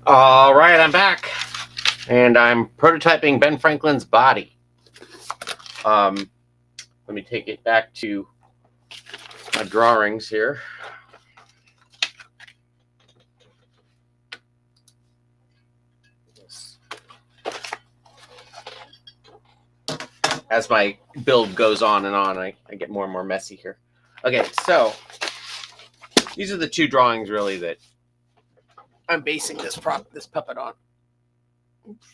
All right, I'm back, and I'm prototyping Ben Franklin's body. Let me take it back to my drawings here. As my build goes on and on, I get more and more messy here. Okay, so these are the two drawings really that I'm basing this puppet on. Oops.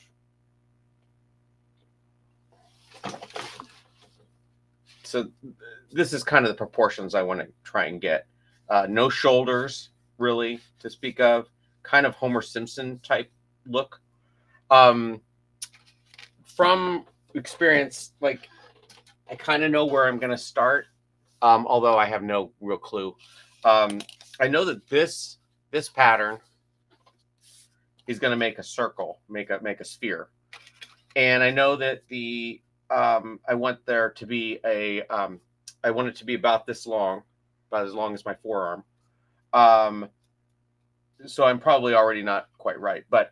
So this is kind of the proportions I want to try and get. No shoulders really to speak of. Kind of Homer Simpson type look. From experience, like I kind of know where I'm going to start, although I have no real clue. I know that this pattern is going to make a circle, make a sphere, and I know that the I want there to be I want it to be about this long, about as long as my forearm. So I'm probably already not quite right, but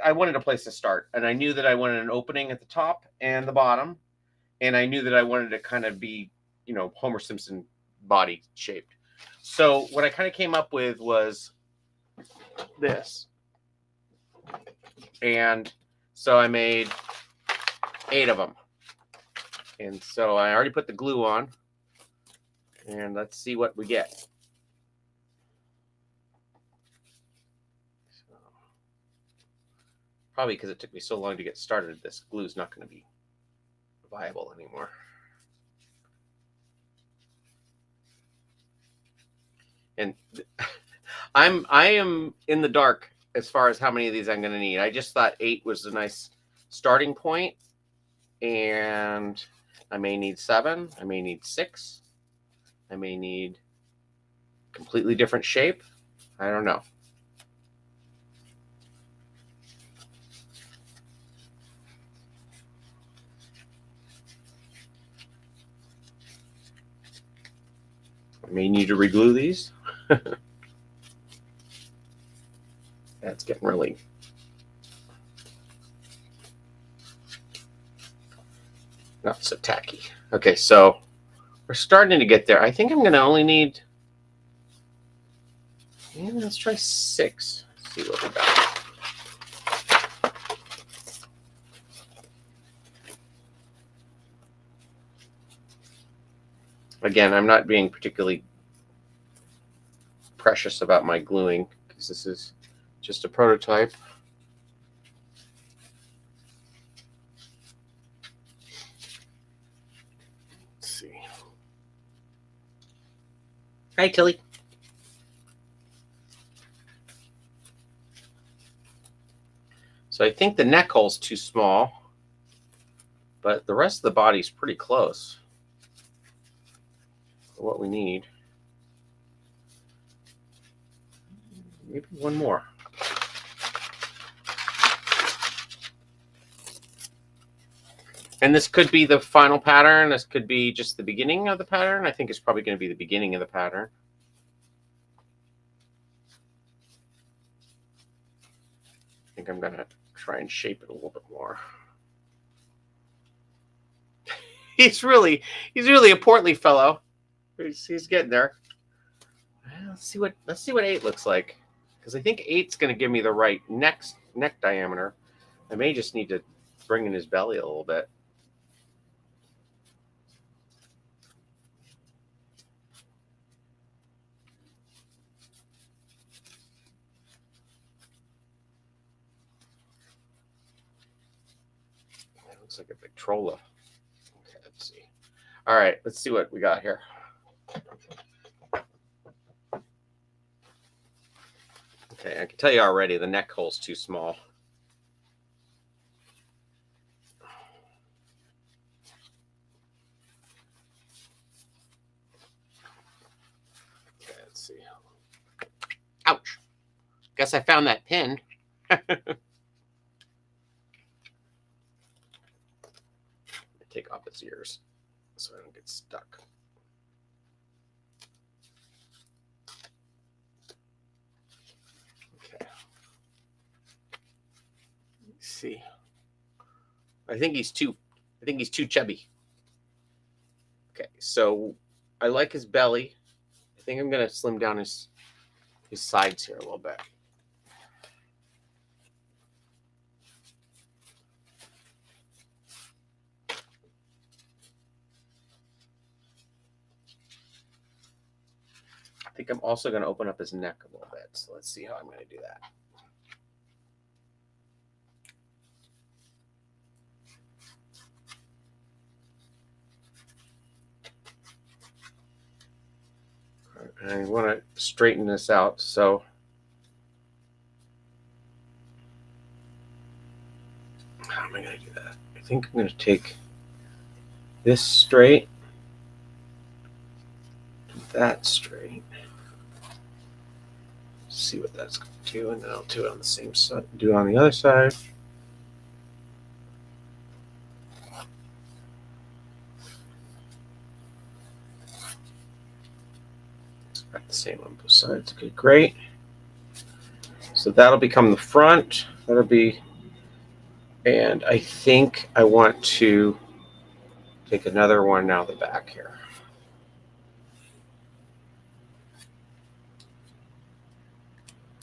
I wanted a place to start, and I knew that I wanted an opening at the top and the bottom, and I knew that I wanted to kind of be, Homer Simpson body shaped. So what I kind of came up with was this, and so I made 8 of them, and so I already put the glue on, and let's see what we get. Probably because it took me so long to get started, this glue is not going to be viable anymore. And I am in the dark as far as how many of these I'm going to need. I just thought 8 was a nice starting point, and I may need 7. I may need 6. I may need completely different shape. I don't know. I may need to reglue these. That's getting really not so tacky. Okay, so we're starting to get there. I think I'm going to only need, let's try 6. Let's see what we got. Again, I'm not being particularly precious about my gluing because this is just a prototype. Let's see. Hi, Tilly. So I think the neck hole's too small, but the rest of the body's pretty close for what we need. Maybe one more. And this could be the final pattern. This could be just the beginning of the pattern. I think it's probably going to be the beginning of the pattern. I think I'm going to try and shape it a little bit more. He's really a portly fellow. He's getting there. Let's see what 8 looks like, because I think 8's going to give me the right neck diameter. I may just need to bring in his belly a little bit. That looks like a Victrola. Okay, let's see. All right, let's see what we got here. Okay, I can tell you already the neck hole's too small. Okay, let's see. Ouch. Guess I found that pin. Take off its ears so I don't get stuck. Okay. see. I think he's too chubby. Okay, so I like his belly. I think I'm gonna slim down his sides here a little bit. I think I'm also gonna open up his neck a little bit. So let's see how I'm gonna do that. I want to straighten this out, so how am I going to do that? I think I'm going to take this straight, that straight, see what that's going to do, and then I'll do it on the same side, do it on the other side. Got the same on both sides. Okay, great. So that'll become the front. That'll be, and I think I want to take another one out of the back here.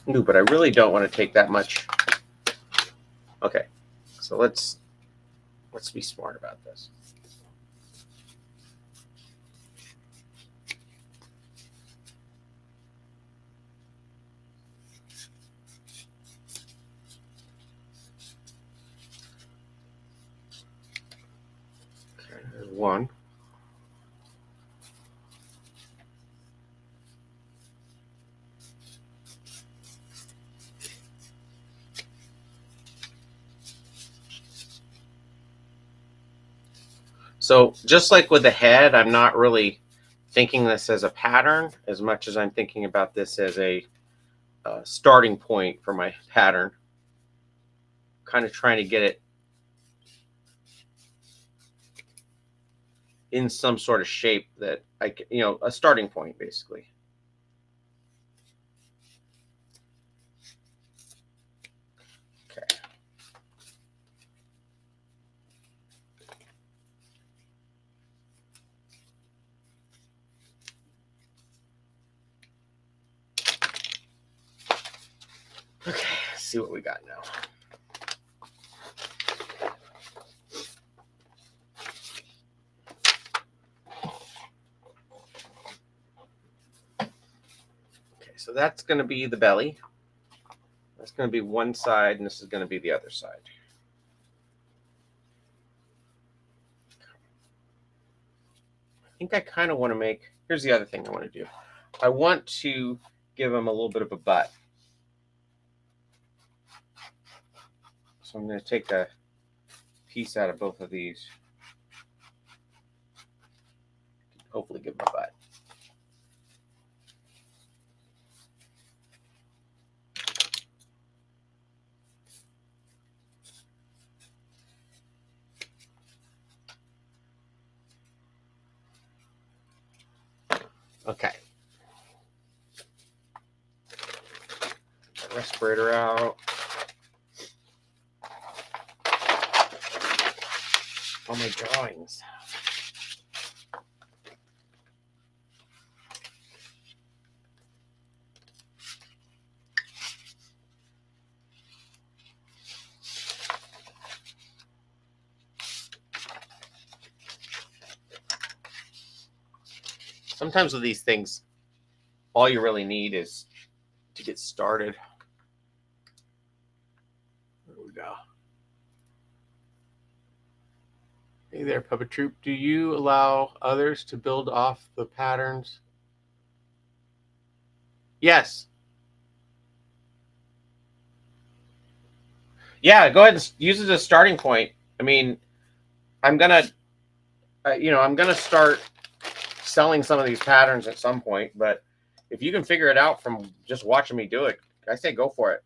Ooh, but I really don't want to take that much. Okay, so let's be smart about this. Okay, there's one. So just like with the head, I'm not really thinking this as a pattern as much as I'm thinking about this as a starting point for my pattern. Kind of trying to get it in some sort of shape that I can, a starting point basically. Okay. Okay, let's see what we got now. Okay, so that's going to be the belly. That's going to be one side, and this is going to be the other side. I think I kind of want to make, here's the other thing I want to do. I want to give him a little bit of a butt. So I'm going to take a piece out of both of these. Hopefully give him a butt. Okay. Respirator out. All my drawings. Sometimes with these things, all you really need is to get started. There we go. Hey there, Puppet Troop. Do you allow others to build off the patterns? Yes. Yeah, go ahead and use it as a starting point. I mean, I'm gonna start selling some of these patterns at some point, but if you can figure it out from just watching me do it, I say go for it.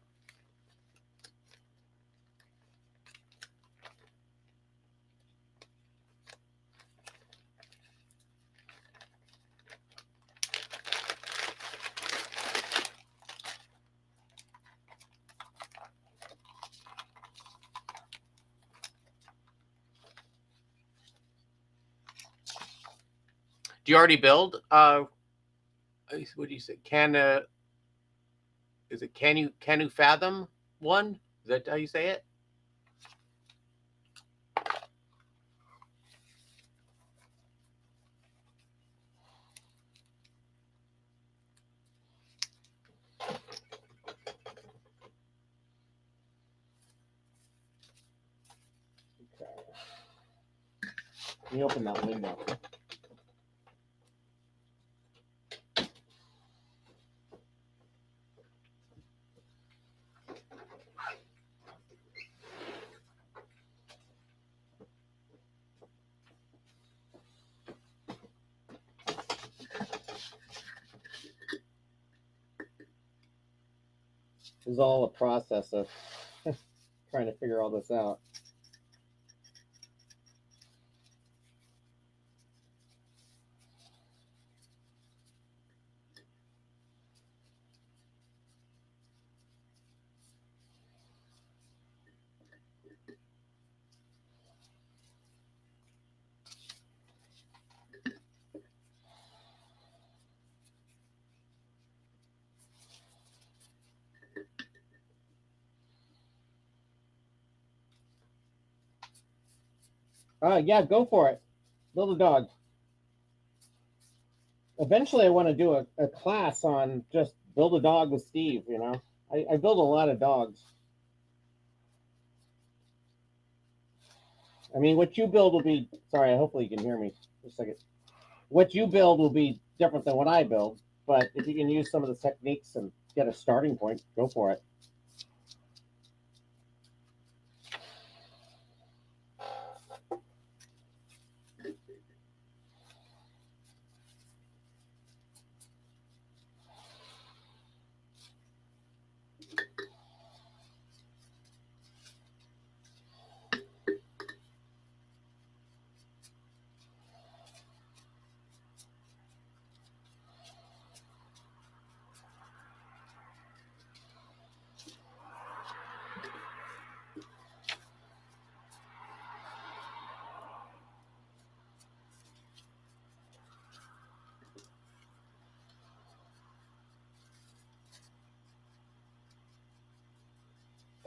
Do you already build? What do you say? Is it can you fathom one? Is that how you say it? Let me open that window. This is all a process of trying to figure all this out. Yeah, go for it. Build a dog. Eventually, I want to do a class on just build a dog with Steve. You know, I build a lot of dogs. I mean, what you build will be. Sorry, hopefully you can hear me. Just a second. What you build will be different than what I build, but if you can use some of the techniques and get a starting point, go for it.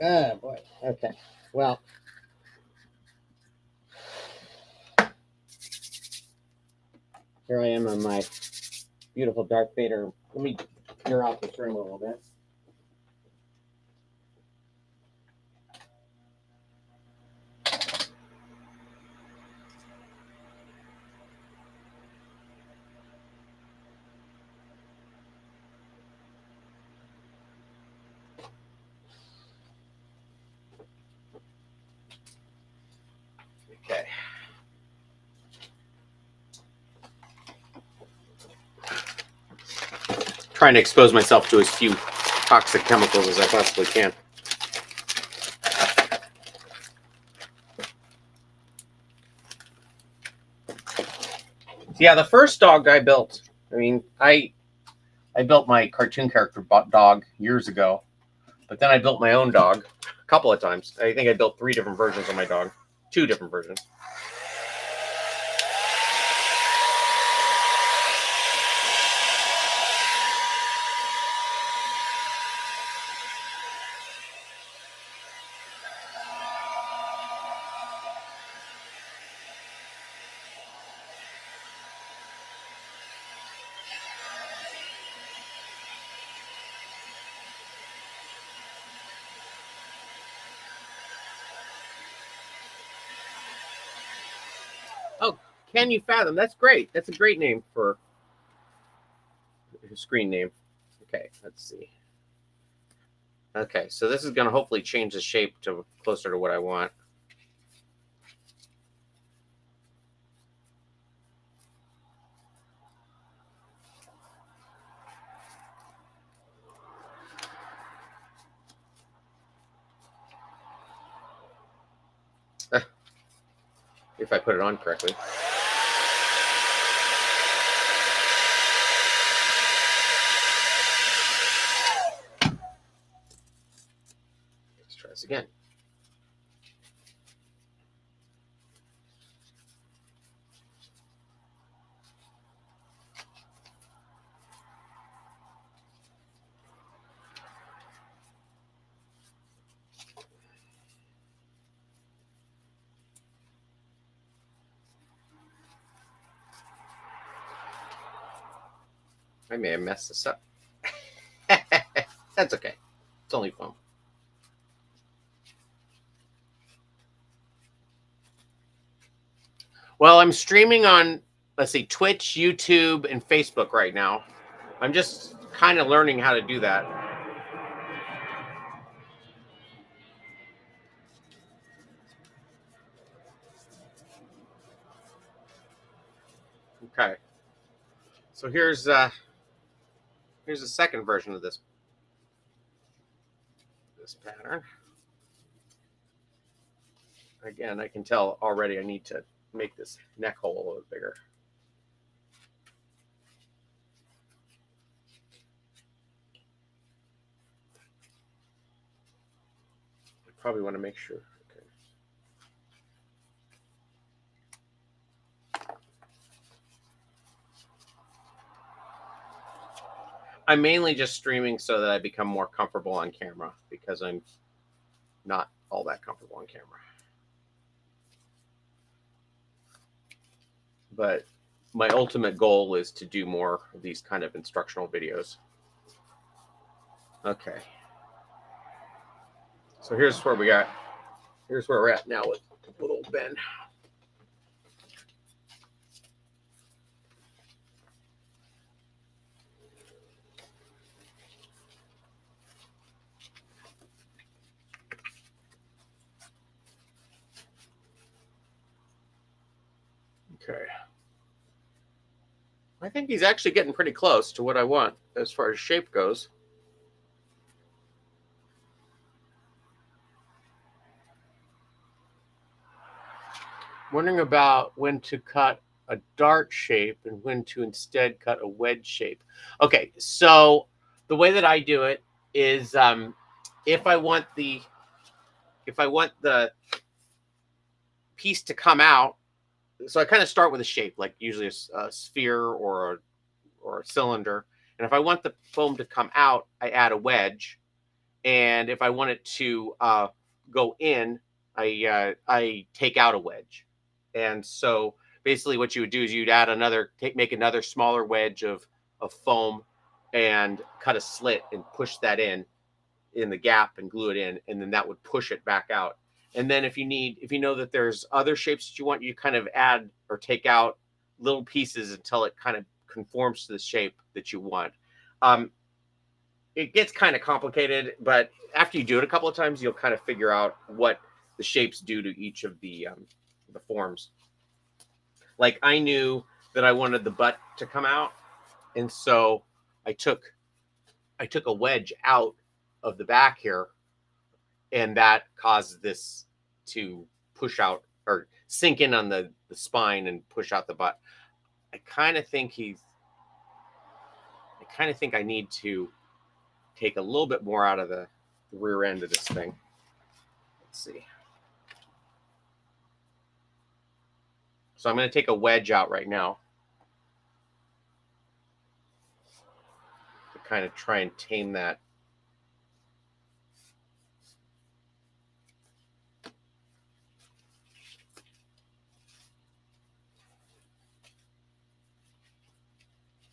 Oh boy. Okay. Well, here I am on my beautiful Darth Vader. Let me clear out this room a little bit. Okay. Trying to expose myself to as few toxic chemicals as I possibly can. Yeah, the first dog I built. I mean, I built my cartoon character dog years ago, but then I built my own dog a couple of times. I think I built 3 different versions of my dog, 2 different versions. Oh, Can You Fathom? That's great. That's a great name for a screen name. Okay, let's see. Okay, so this is going to hopefully change the shape to closer to what I want. If I put it on correctly. Let's try this again. I may have messed this up. That's okay. It's only foam. Well, I'm streaming on, let's see, Twitch, YouTube, and Facebook right now. I'm just kind of learning how to do that. Okay. So here's the second version of this pattern. Again, I can tell already I need to make this neck hole a little bit bigger. I probably want to make sure. Okay. I'm mainly just streaming so that I become more comfortable on camera because I'm not all that comfortable on camera. But my ultimate goal is to do more of these kind of instructional videos. Okay. So here's where we're at now with little Ben. Okay. I think he's actually getting pretty close to what I want as far as shape goes. Wondering about when to cut a dart shape and when to instead cut a wedge shape. Okay, so the way that I do it is if I want the piece to come out, so I kind of start with a shape, like usually a sphere or a cylinder. And if I want the foam to come out, I add a wedge. And if I want it to go in, I take out a wedge. And so basically what you would do is you'd add make another smaller wedge of foam and cut a slit and push that in the gap and glue it in. And then that would push it back out. And then if you know that there's other shapes that you want, you kind of add or take out little pieces until it kind of conforms to the shape that you want. It gets kind of complicated, but after you do it a couple of times, you'll kind of figure out what the shapes do to each of the forms. Like I knew that I wanted the butt to come out, and so I took a wedge out of the back here, and that caused this to push out or sink in on the spine and push out the butt. I kind of think I need to take a little bit more out of the rear end of this thing. Let's see. So I'm going to take a wedge out right now to kind of try and tame that.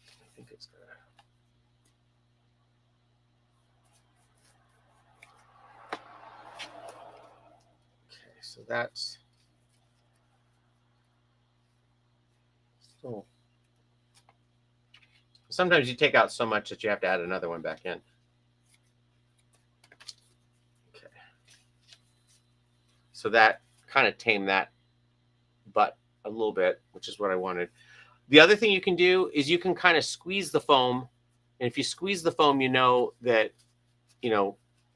I think it's going to. Okay, so that's still. Sometimes you take out so much that you have to add another one back in. Okay. So that kind of tamed that butt a little bit, which is what I wanted. The other thing you can do is you can kind of squeeze the foam. And if you squeeze the foam, you know that,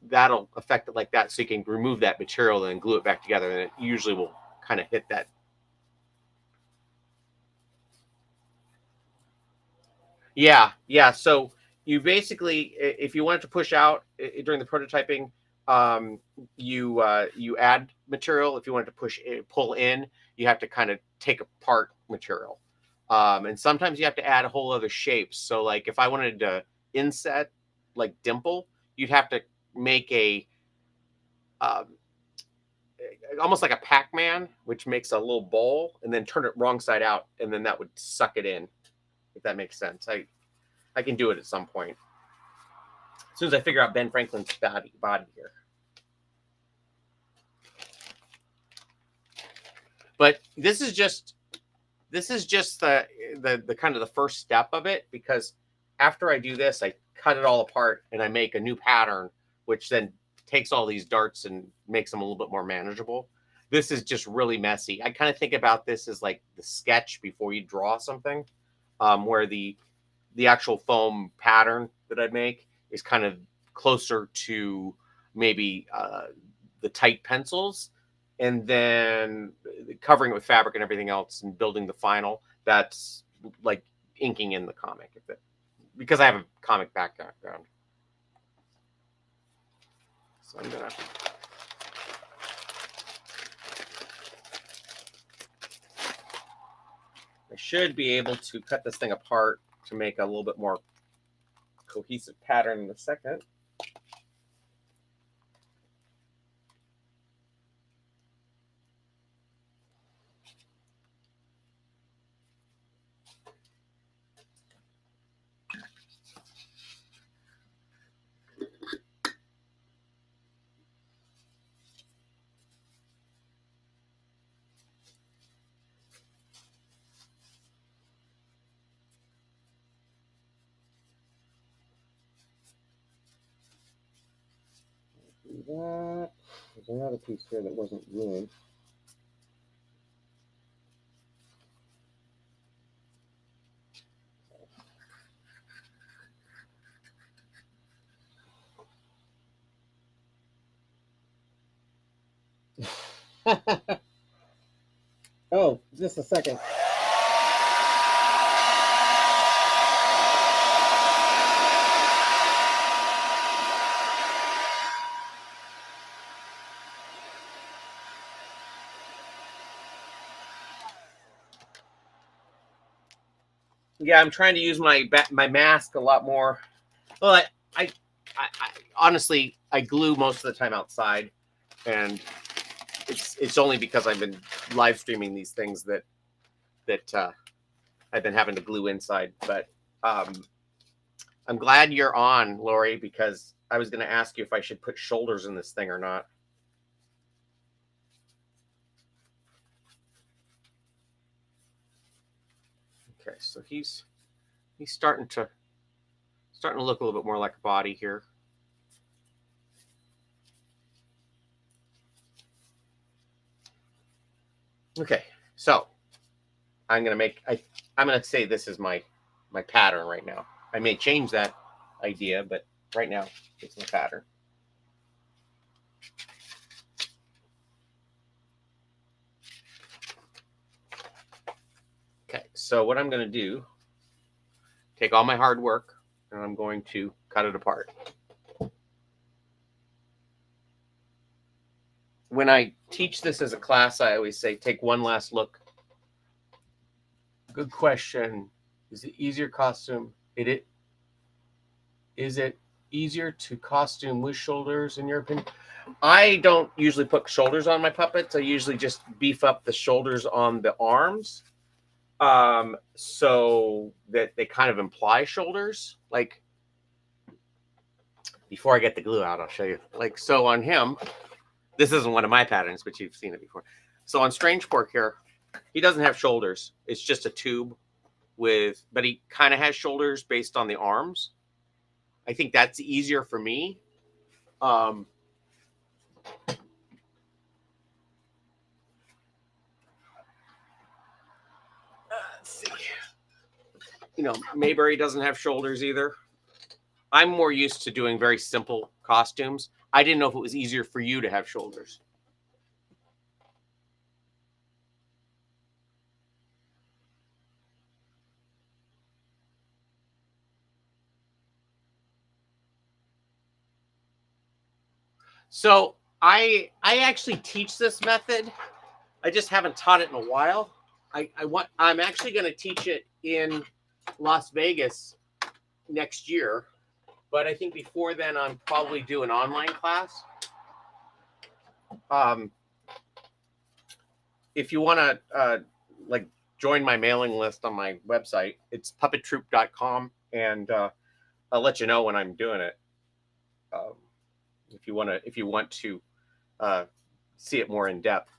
that'll affect it like that. So you can remove that material and glue it back together. And it usually will kind of hit that. Yeah. So you basically, if you wanted to push out during the prototyping, you add material. If you wanted to pull in, you have to kind of take apart material. And sometimes you have to add a whole other shape. So like if I wanted to inset like dimple, you'd have to make almost like a Pac-Man, which makes a little bowl and then turn it wrong side out. And then that would suck it in, if that makes sense. I I can do it at some point. As soon as I figure out Ben Franklin's body here. But this is just the kind of the first step of it, because after I do this, I cut it all apart and I make a new pattern, which then takes all these darts and makes them a little bit more manageable. This is just really messy. I kind of think about this as like the sketch before you draw something, where the actual foam pattern that I make is kind of closer to maybe the tight pencils, and then covering it with fabric and everything else and building the final. That's like inking in the comic, because I have a comic background. So I'm gonna. I should be able to cut this thing apart to make a little bit more cohesive pattern in a second. That. There's another piece here that wasn't ruined. Oh, just a second. Yeah, I'm trying to use my mask a lot more. Well, I honestly, I glue most of the time outside, and it's only because I've been live streaming these things that I've been having to glue inside. But I'm glad you're on, Lori, because I was going to ask you if I should put shoulders in this thing or not. Okay, so he's starting to look a little bit more like a body here. Okay, so I'm gonna say this is my pattern right now. I may change that idea, but right now it's my pattern. Okay, so what I'm gonna do, take all my hard work and I'm going to cut it apart. When I teach this as a class, I always say, take one last look. Good question. Is it easier costume? Is it easier to costume with shoulders in your opinion? I don't usually put shoulders on my puppets. I usually just beef up the shoulders on the arms, so that they kind of imply shoulders. Like, before I get the glue out, I'll show you. Like, so on him, this isn't one of my patterns, but you've seen it before. So on Strange Pork here, he doesn't have shoulders. It's just a tube but he kind of has shoulders based on the arms. I think that's easier for me. Let's see. Mayberry doesn't have shoulders either. I'm more used to doing very simple costumes. I didn't know if it was easier for you to have shoulders. So I actually teach this method. I just haven't taught it in a while. I'm actually going to teach it in Las Vegas next year, but I think before then I'm probably do an online class. If you want to join my mailing list on my website, it's puppettroop.com. and I'll let you know when I'm doing it. Um, if you want to see it more in depth.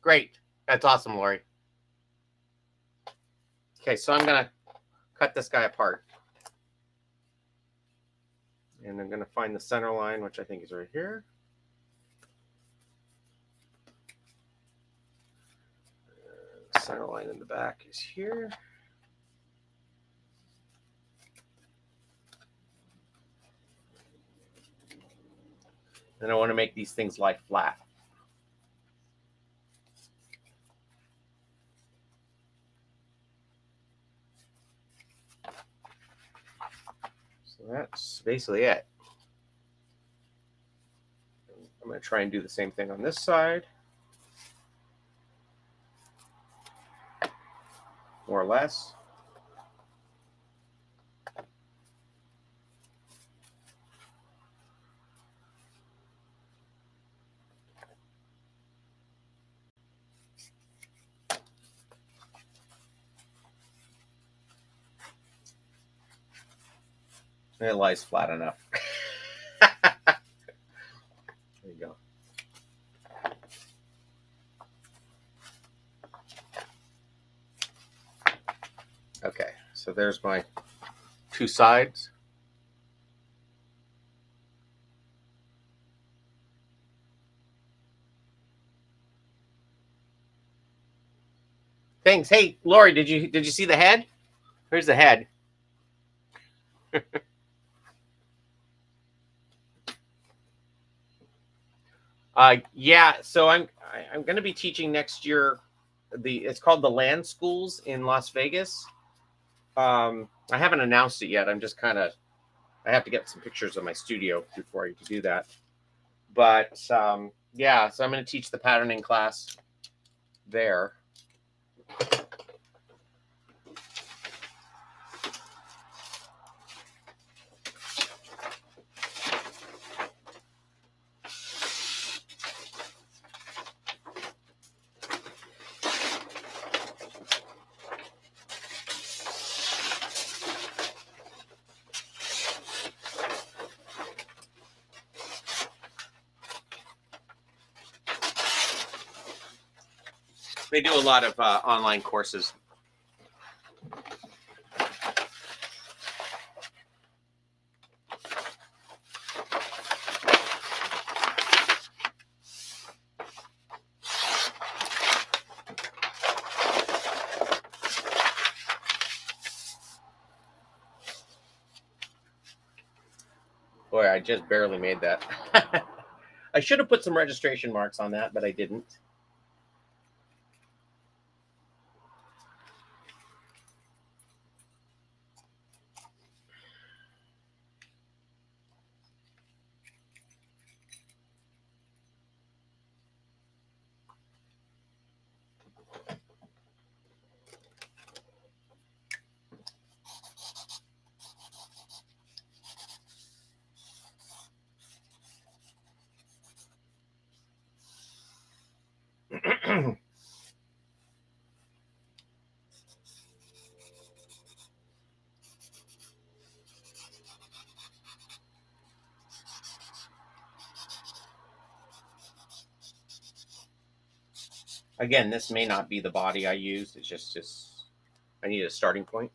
Great, that's awesome, Lori. Okay, so I'm gonna cut this guy apart, and I'm gonna find the center line, which I think is right here. The center line in the back is here. And I want to make these things lie flat. So that's basically it. I'm going to try and do the same thing on this side. More or less. It lies flat enough. There you go. Okay, so there's my two sides. Thanks. Hey, Lori, did you see the head? Here's the head. Yeah, so I'm going to be teaching next year. It's called the Land Schools in Las Vegas. I haven't announced it yet. I'm just kind of, I have to get some pictures of my studio before I can do that. But yeah, so I'm going to teach the patterning class there. They do a lot of online courses. Boy, I just barely made that. I should have put some registration marks on that, but I didn't. Again, this may not be the body I used. It's just I need a starting point.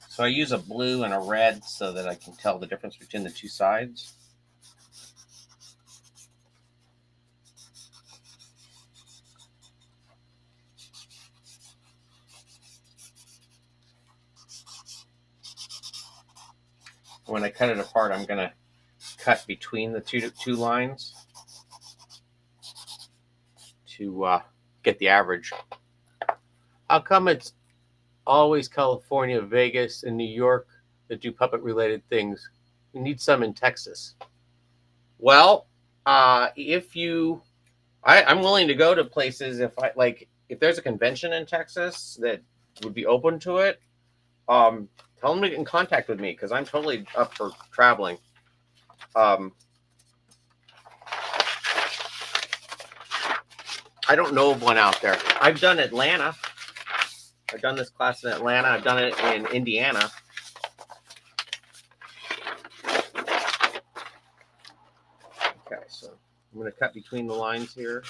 So I use a blue and a red so that I can tell the difference between the two sides. When I cut it apart, I'm going to cut between the two lines to get the average. How come it's always California, Vegas, and New York that do puppet related things? We need some in Texas. Well, if you, I'm willing to go to places if there's a convention in Texas that would be open to it. Tell them to get in contact with me because I'm totally up for traveling. I don't know of one out there. I've done Atlanta. I've done this class in Atlanta. I've done it in Indiana. Okay, so I'm going to cut between the lines here.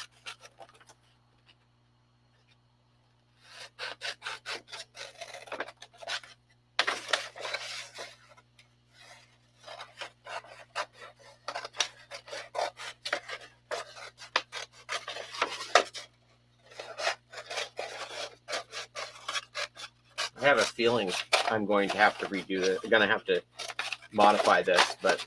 I have a feeling I'm going to have to redo this. I'm going to have to modify this, but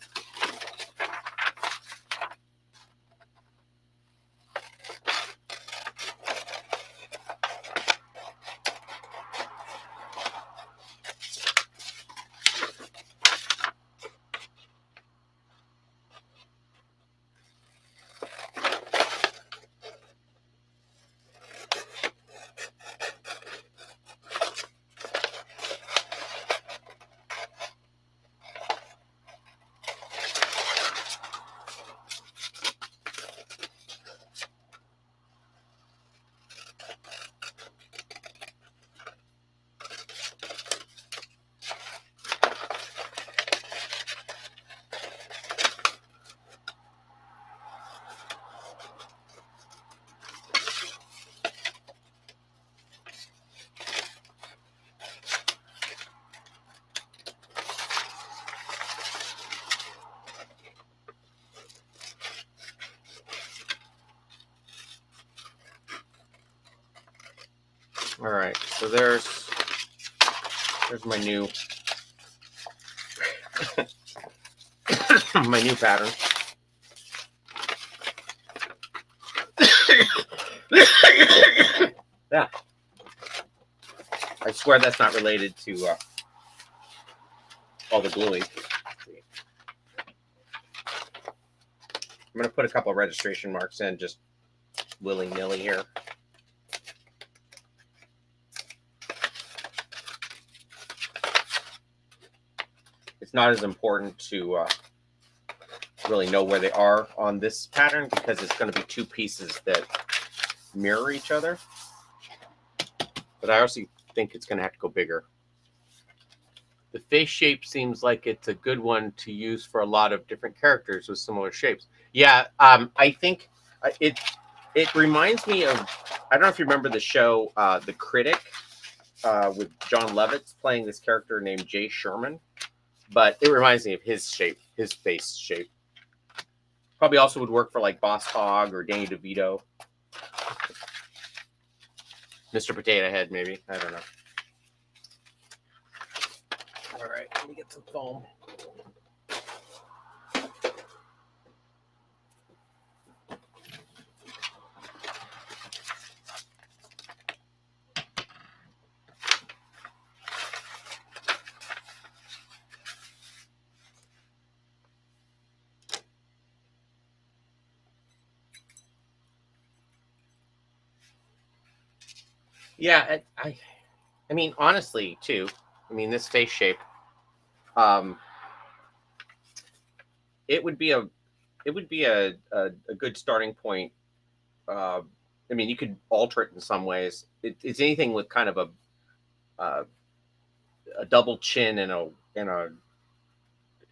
all right. So there's my new my new pattern. Yeah. I swear that's not related to all the gluing. I'm going to put a couple of registration marks in just willy-nilly here. It's not as important to really know where they are on this pattern because it's going to be two pieces that mirror each other. But I also think it's going to have to go bigger. The face shape seems like it's a good one to use for a lot of different characters with similar shapes. Yeah, I think it reminds me of, I don't know if you remember the show The Critic with John Lovitz playing this character named Jay Sherman. But it reminds me of his shape, his face shape. Probably also would work for like Boss Hogg or Danny DeVito. Mr. Potato Head, maybe. I don't know. All right, let me get some foam. Yeah, I mean, honestly, too. I mean, this face shape, it would be a good starting point. I mean, you could alter it in some ways. It's anything with kind of a double chin and a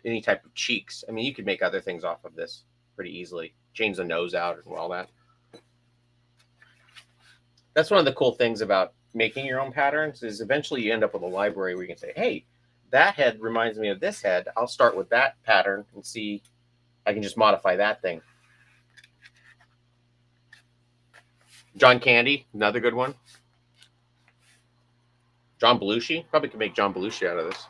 any type of cheeks. I mean, you could make other things off of this pretty easily. Change the nose out and all that. That's one of the cool things about making your own patterns is eventually you end up with a library where you can say, hey, that head reminds me of this head. I'll start with that pattern and see I can just modify that thing. John Candy, another good one. John Belushi, probably could make John Belushi out of this.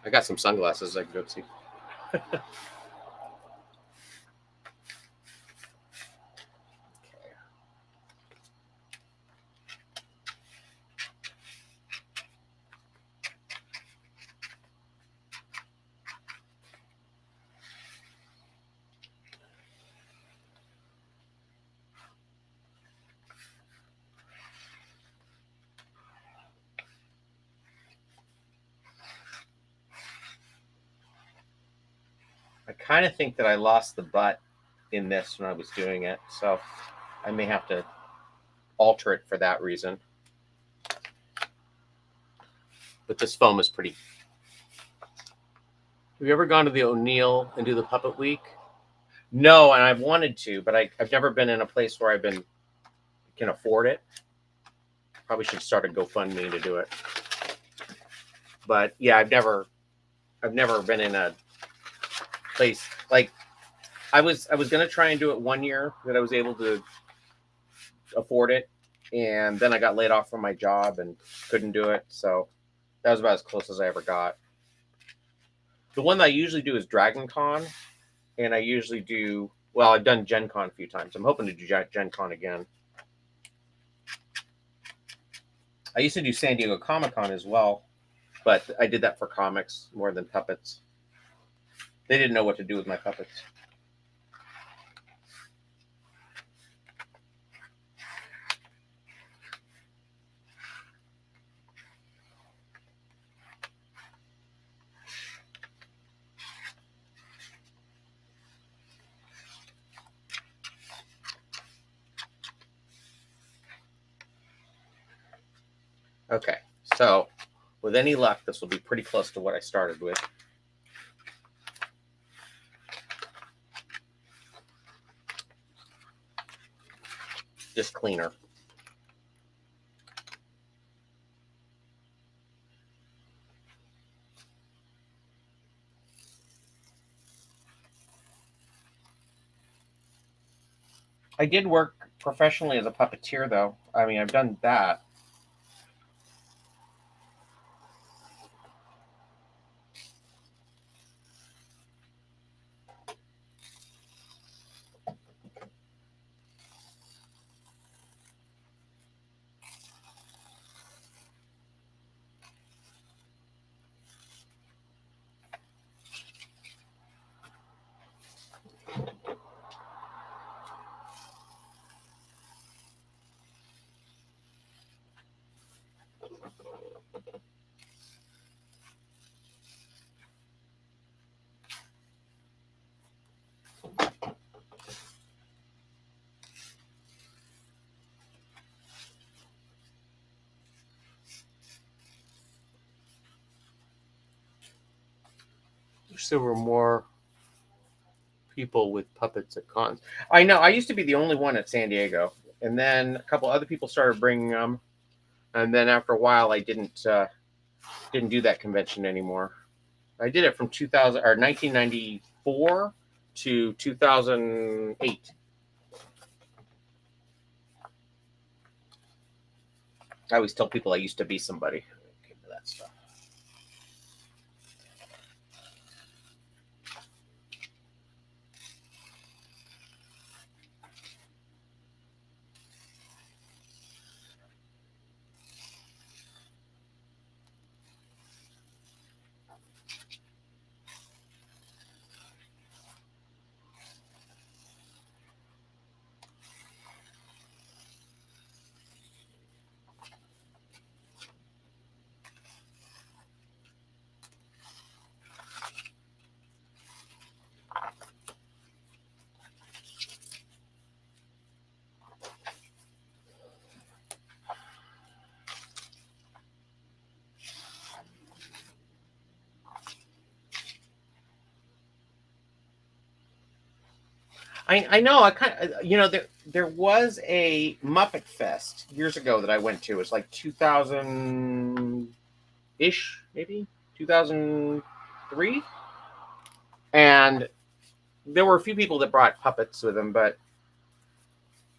I got some sunglasses I can go see. I kind of think that I lost the butt in this when I was doing it, so I may have to alter it for that reason. But this foam is pretty. Have you ever gone to the O'Neill and do the Puppet Week? No, and I've wanted to, but I've never been in a place where can afford it. Probably should start a GoFundMe to do it. But yeah, I've never been in a place like I was gonna try and do it one year that I was able to afford it, and then I got laid off from my job and couldn't do it. So that was about as close as I ever got. The one that I usually do is Dragon Con, and I usually do I've done Gen Con a few times. I'm hoping to do Gen Con again. I used to do San Diego Comic Con as well, but I did that for comics more than puppets. They didn't know what to do with my puppets. Okay, so with any luck, this will be pretty close to what I started with. Just cleaner. I did work professionally as a puppeteer, though. I mean, I've done that. Wish there were more people with puppets at cons. I know. I used to be the only one at San Diego, and then a couple other people started bringing them, and then after a while, I didn't do that convention anymore. I did it from 1994 to 2008. I always tell people I used to be somebody. Okay, for that stuff. I know. I kind of there was a Muppet Fest years ago that I went to. It was like 2000 ish, maybe 2003, and there were a few people that brought puppets with them. But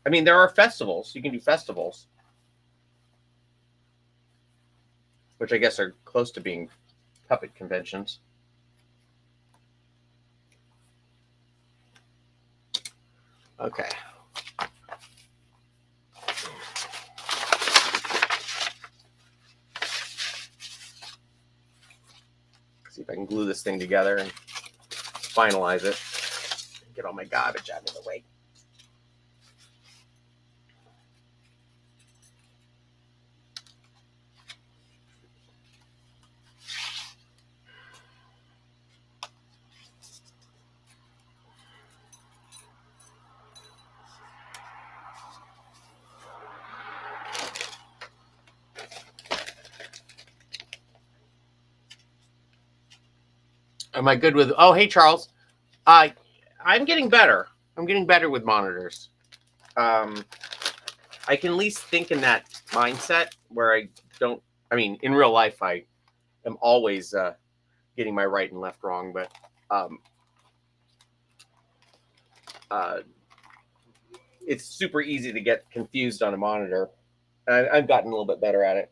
I mean, there are festivals. You can do festivals, which I guess are close to being puppet conventions. Okay. See if I can glue this thing together and finalize it. Get all my garbage out of the way. Am I good with? Oh, hey Charles. I'm getting better. I'm getting better with monitors. I can at least think in that mindset where I don't. I mean, in real life, I am always getting my right and left wrong, but it's super easy to get confused on a monitor. I've gotten a little bit better at it.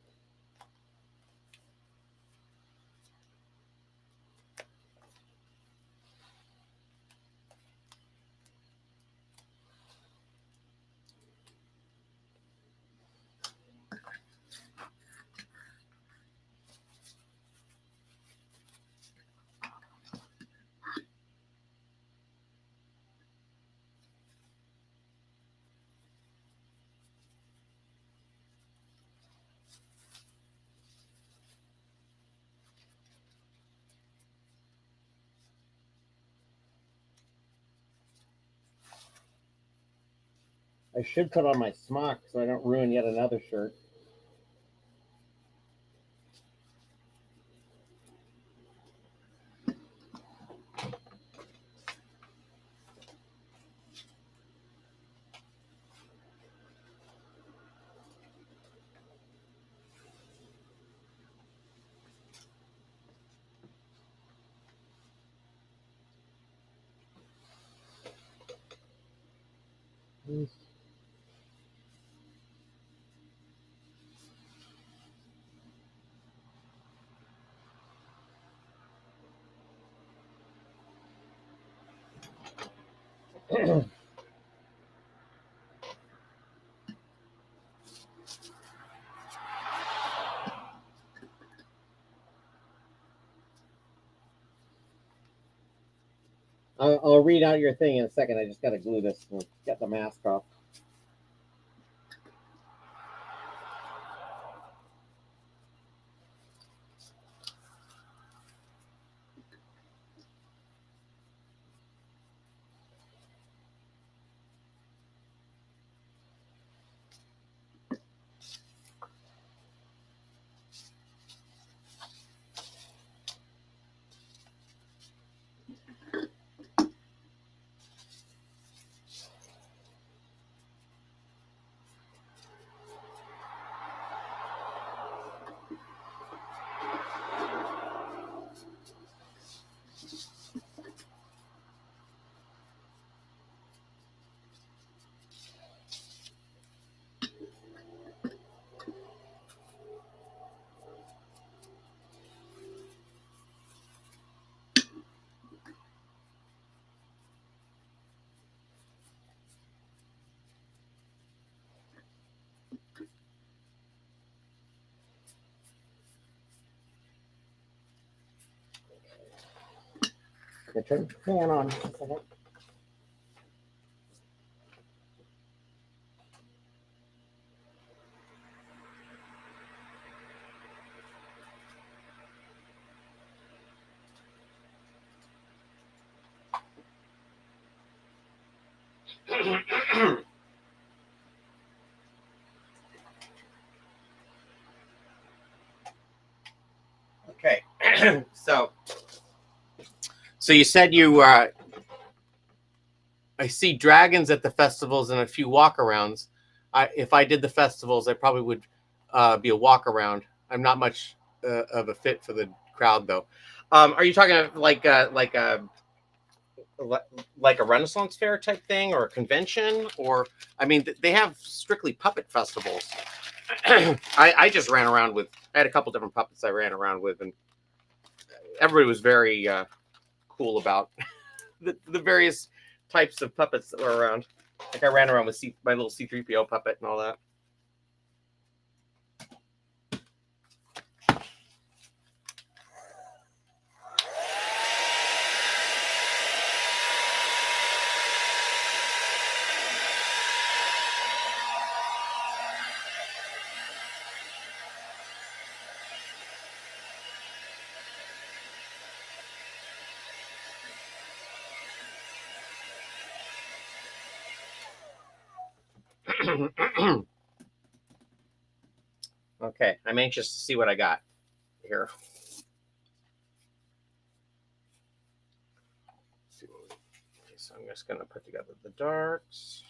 I should put on my smock so I don't ruin yet another shirt. I'll read out your thing in a second. I just got to glue this and get the mask off. I turn the fan on. Okay, so you said you I see dragons at the festivals and a few walkarounds. If I did the festivals, I probably would be a walkaround. I'm not much of a fit for the crowd, though. Are you talking like a Renaissance fair type thing, or a convention? Or I mean, they have strictly puppet festivals. I just ran around with. I had a couple different puppets I ran around with, and everybody was very cool about the various types of puppets that were around. Like I ran around with my little C-3PO puppet and all that. Okay, I'm anxious to see what I got here. Okay, so I'm just going to put together the darks.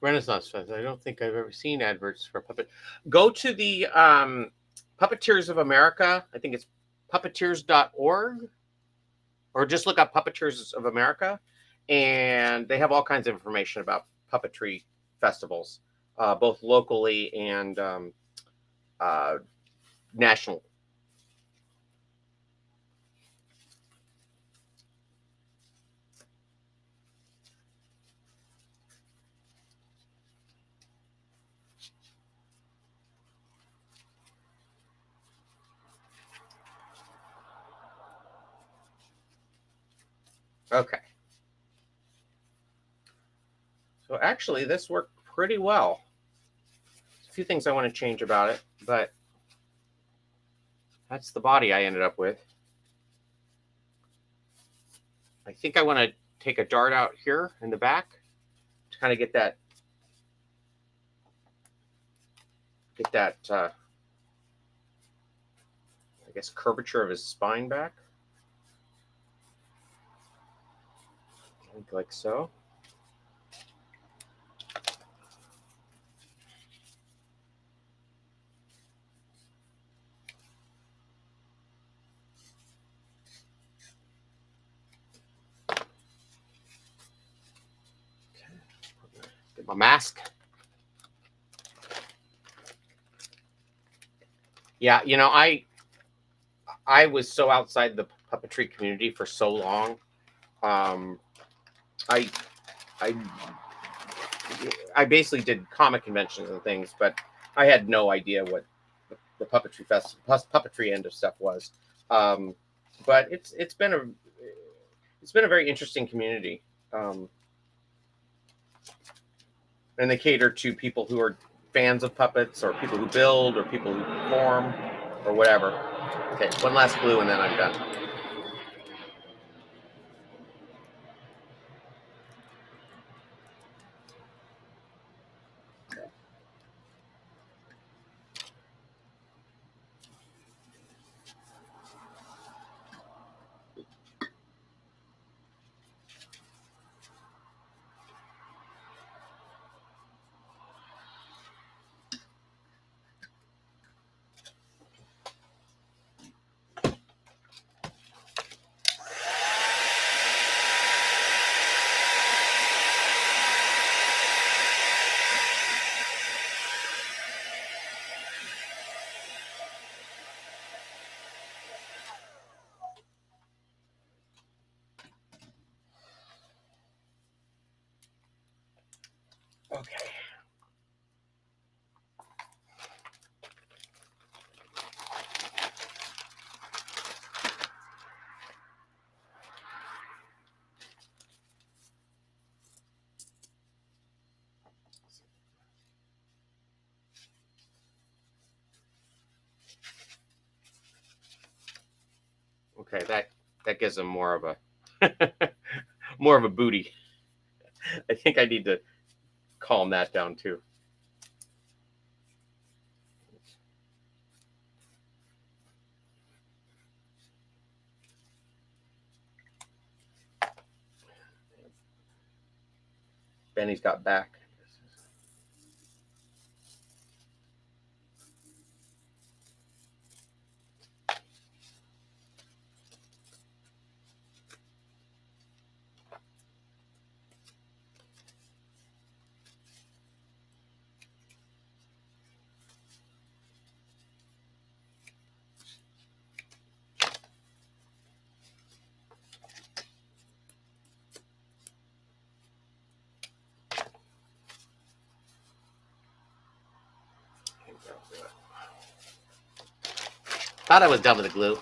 Renaissance Fest. I don't think I've ever seen adverts for puppet. Go to the Puppeteers of America. I think it's puppeteers.org, or just look up Puppeteers of America, and they have all kinds of information about puppetry festivals, both locally and national. Okay. So actually, this worked pretty well. There's a few things I want to change about it, but that's the body I ended up with. I think I want to take a dart out here in the back to kind of get that I guess curvature of his spine back. Like so. Get my mask. Yeah, you know, I was so outside the puppetry community for so long. I basically did comic conventions and things, but I had no idea what the puppetry puppetry end of stuff was. But it's been a very interesting community, and they cater to people who are fans of puppets, or people who build, or people who perform, or whatever. Okay, one last glue, and then I'm done. Okay. Okay, that gives him more of a booty. I think I need to calm that down too. Benny's got back. Thought I was done with the glue.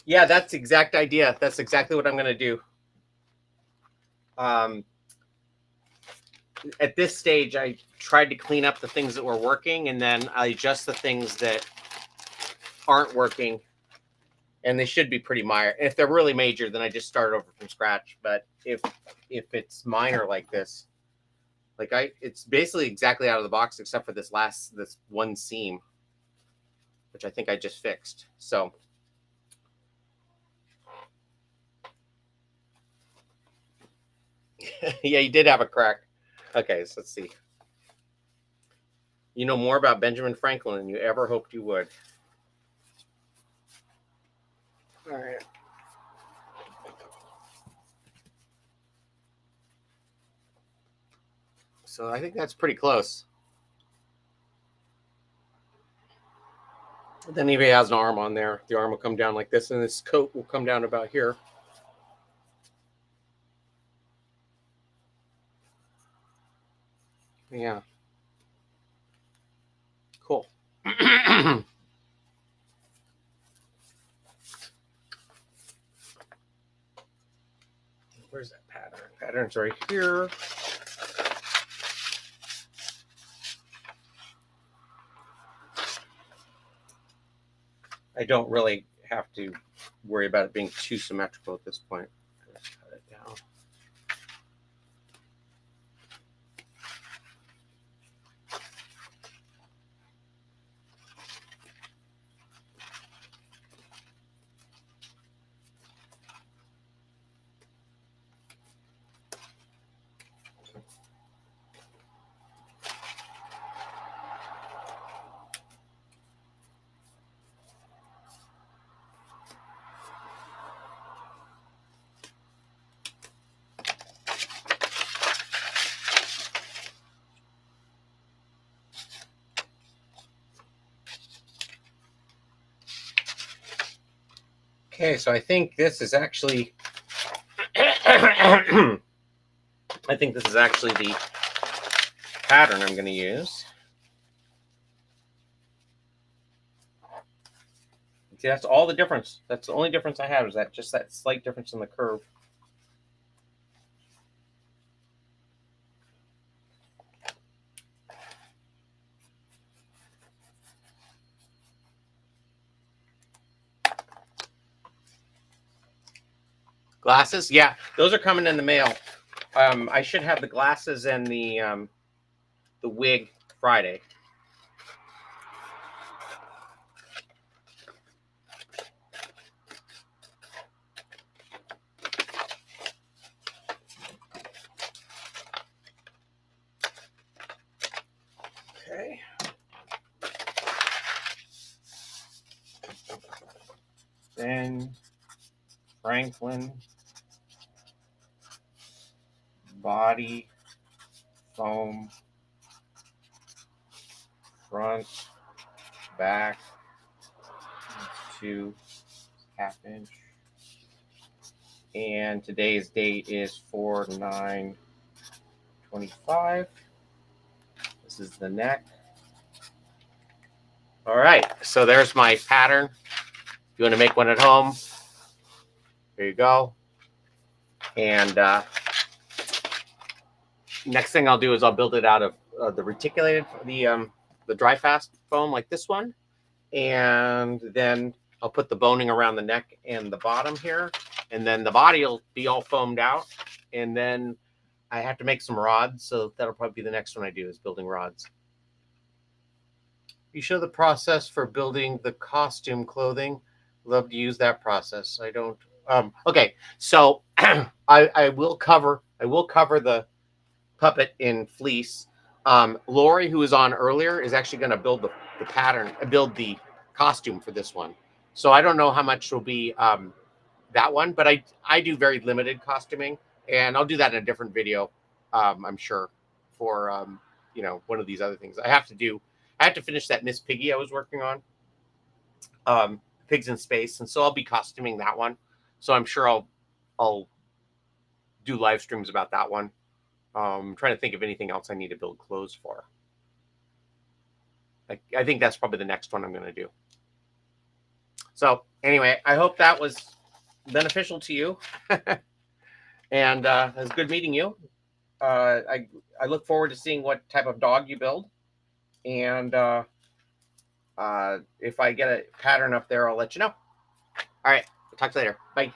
Yeah, that's the exact idea. That's exactly what I'm going to do. At this stage, I tried to clean up the things that were working, and then I adjust the things that aren't working, and they should be pretty minor. If they're really major, then I just start over from scratch. But if it's minor like this, it's basically exactly out of the box except for this one seam, which I think I just fixed. So. Yeah, you did have a crack. Okay, so let's see. You know more about Benjamin Franklin than you ever hoped you would. All right. So I think that's pretty close. Then if he has an arm on there, the arm will come down like this, and this coat will come down about here. Yeah. Cool. Where's that pattern? Pattern's right here. I don't really have to worry about it being too symmetrical at this point. Just cut it down. Okay, so I think this is actually I think this is actually the pattern I'm going to use. See, that's all the difference. That's the only difference I have is that just that slight difference in the curve. Glasses? Yeah, those are coming in the mail. I should have the glasses and the wig Friday. Okay. Franklin body foam front, back, 2.5 inch. And today's date is 4/9/25. This is the neck. All right, so there's my pattern. If you want to make one at home, there you go. And next thing I'll do is I'll build it out of the reticulated, the dry fast foam like this one, and then I'll put the boning around the neck and the bottom here, and then the body will be all foamed out, and then I have to make some rods, so that'll probably be the next one I do is building rods. You show the process for building the costume clothing. Love to use that process. I don't. Okay, so I will cover the puppet in fleece. Lori, who was on earlier, is actually going to build the pattern, build the costume for this one. So I don't know how much will be that one, but I do very limited costuming, and I'll do that in a different video, I'm sure, for you know, one of these other things. I have to finish that Miss Piggy I was working on, Pigs in Space, and so I'll be costuming that one. So I'm sure I'll do live streams about that one. I'm trying to think of anything else I need to build clothes for. I think that's probably the next one I'm going to do. So anyway, I hope that was beneficial to you. And it was good meeting you. I look forward to seeing what type of dog you build. And if I get a pattern up there, I'll let you know. All right. Talk to you later. Bye.